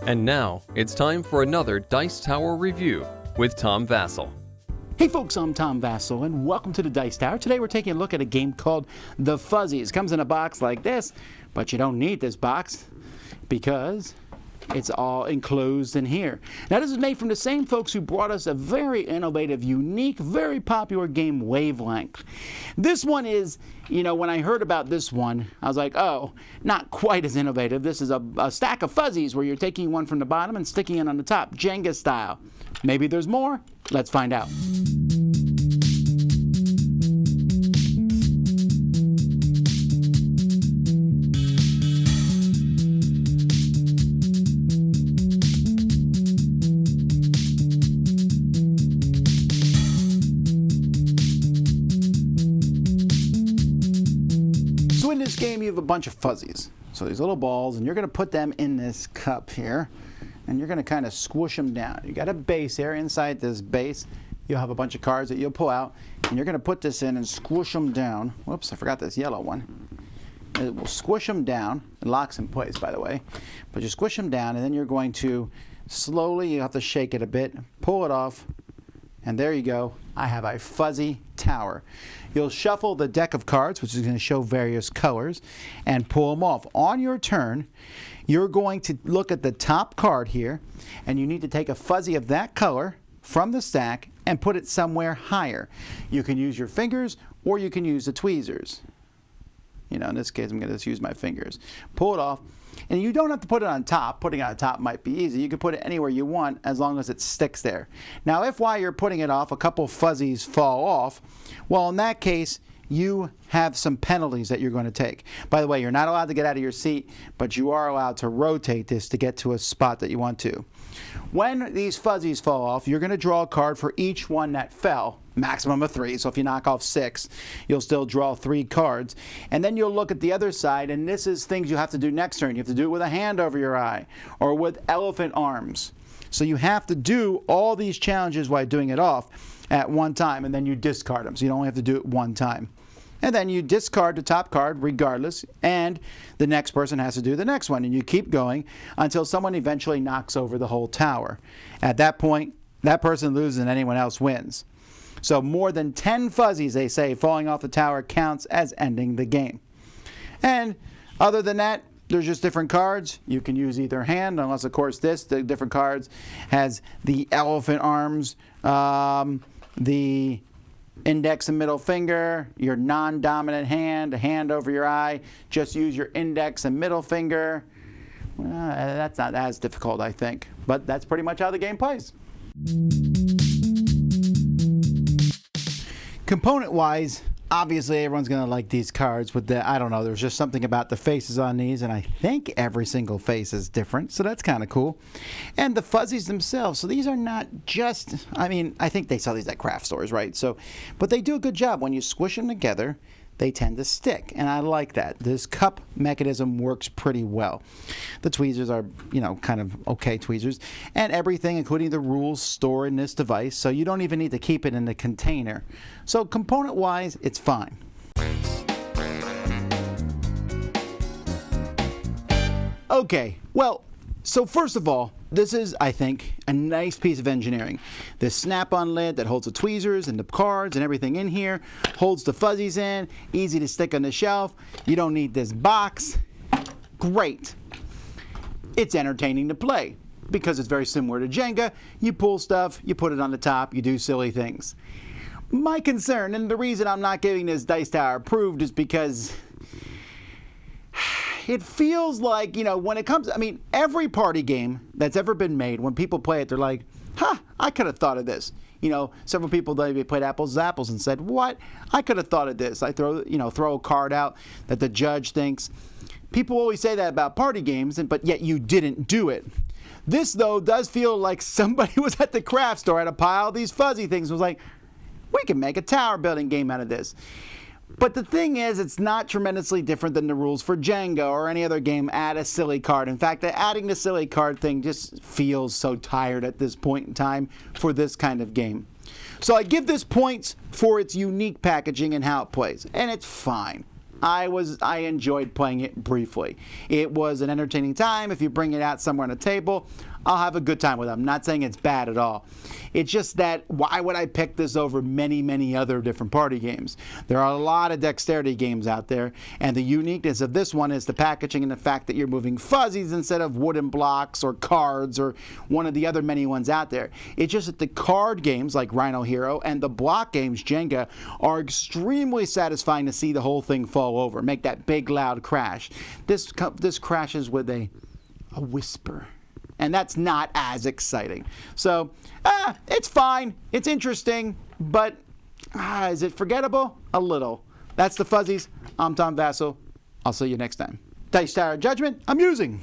And now, it's time for another Dice Tower review with Tom Vasel. Hey folks, I'm Tom Vasel, and welcome to the Dice Tower. Today we're taking a look at a game called the Fuzzies. Comes in a box like this, but you don't need this box because it's all enclosed in here. Now this is made from the same folks who brought us a very innovative, unique, very popular game, Wavelength. This one is, when I heard about this one, I was like, oh, not quite as innovative. This is a stack of fuzzies where you're taking one from the bottom and sticking it on the top, Jenga style. Maybe there's more? Let's find out. So in this game you have a bunch of fuzzies. So these little balls, and you're going to put them in this cup here, and you're going to kind of squish them down. You got a base here. Inside this base you'll have a bunch of cards that you'll pull out, and you're going to put this in and squish them down. Whoops, I forgot this yellow one. It will squish them down. It locks in place, by the way. But you squish them down, and then you're going to slowly, you have to shake it a bit, pull it off, and there you go. I have a fuzzy tower. You'll shuffle the deck of cards, which is going to show various colors, and pull them off. On your turn, you're going to look at the top card here, and you need to take a fuzzy of that color from the stack and put it somewhere higher. You can use your fingers, or you can use the tweezers. In this case, I'm going to just use my fingers. Pull it off. And you don't have to put it on top. Putting it on top might be easy. You can put it anywhere you want as long as it sticks there. Now, if while you're putting it off, a couple fuzzies fall off, well, in that case, you have some penalties that you're going to take. By the way, you're not allowed to get out of your seat, but you are allowed to rotate this to get to a spot that you want to. When these fuzzies fall off, you're going to draw a card for each one that fell, maximum of 3. So if you knock off 6, you'll still draw 3 cards. And then you'll look at the other side, and this is things you have to do next turn. You have to do it with a hand over your eye or with elephant arms. So you have to do all these challenges while doing it off at one time, and then you discard them. So you only have to do it one time. And then you discard the top card regardless, and the next person has to do the next one. And you keep going until someone eventually knocks over the whole tower. At that point, that person loses and anyone else wins. So more than 10 fuzzies, they say, falling off the tower counts as ending the game. And other than that, there's just different cards. You can use either hand, unless, of course, the different cards has the elephant arms, the index and middle finger, your non-dominant hand, a hand over your eye. Just use your index and middle finger. That's not as difficult, I think. But that's pretty much how the game plays. Component-wise, obviously everyone's going to like these cards. But I don't know, there's just something about the faces on these, and I think every single face is different, so that's kind of cool. And the fuzzies themselves, so these are not just, I think they sell these at craft stores, right? But they do a good job. When you squish them together, they tend to stick, and I like that. This cup mechanism works pretty well. The tweezers are, kind of okay tweezers, and everything, including the rules, store in this device, so you don't even need to keep it in the container. So component-wise, it's fine. Okay, well, so first of all, this is, I think, a nice piece of engineering. This snap-on lid that holds the tweezers and the cards and everything in here, holds the fuzzies in, easy to stick on the shelf. You don't need this box. Great. It's entertaining to play because it's very similar to Jenga. You pull stuff, you put it on the top, you do silly things. My concern, and the reason I'm not giving this Dice Tower approved, is because it feels like, when it comes, every party game that's ever been made, when people play it, they're like, I could have thought of this. Several people maybe played Apples to Apples and said, what? I could have thought of this. I throw a card out that the judge thinks. People always say that about party games, but yet you didn't do it. This, though, does feel like somebody was at the craft store, had a pile of these fuzzy things, and was like, we can make a tower building game out of this. But the thing is, it's not tremendously different than the rules for Jenga or any other game. Add a silly card. In fact, adding the silly card thing just feels so tired at this point in time for this kind of game. So I give this points for its unique packaging and how it plays, and it's fine. I enjoyed playing it briefly. It was an entertaining time. If you bring it out somewhere on a table, I'll have a good time with it. I'm not saying it's bad at all. It's just that why would I pick this over many other different party games? There are a lot of dexterity games out there, and the uniqueness of this one is the packaging and the fact that you're moving fuzzies instead of wooden blocks or cards or one of the other many ones out there. It's just that the card games like Rhino Hero and the block games, Jenga, are extremely satisfying to see the whole thing fall over, make that big loud crash. This crashes with a whisper. And that's not as exciting. So, it's fine. It's interesting. But, is it forgettable? A little. That's the Fuzzies. I'm Tom Vasel. I'll see you next time. Dice Tower Judgment, I'm using.